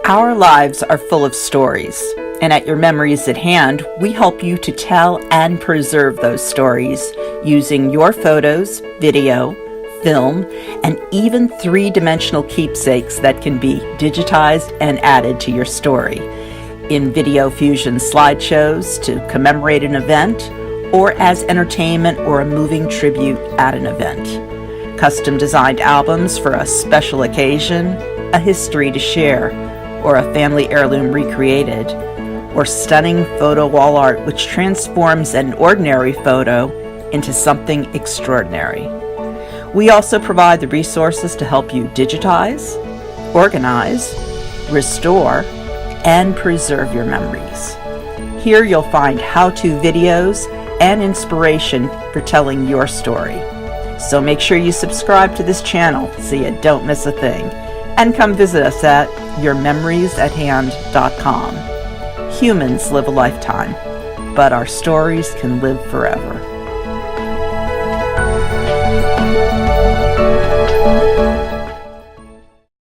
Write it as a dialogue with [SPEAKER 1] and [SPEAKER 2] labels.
[SPEAKER 1] Our lives are full of stories, and at Your Memories at Hand, we help you to tell and preserve those stories using your photos, video, film, and even three-dimensional keepsakes that can be digitized and added to your story in Video Fusion slideshows to commemorate an event, or as entertainment or a moving tribute at an event. Custom-designed albums for a special occasion, a history to share, or a family heirloom recreated, or stunning photo wall art which transforms an ordinary photo into something extraordinary. We also provide the resources to help you digitize, organize, restore, and preserve your memories. Here you'll find how-to videos and inspiration for telling your story. So make sure you subscribe to this channel so you don't miss a thing. And come visit us at yourmemoriesathand.com. Humans live a lifetime, but our stories can live forever.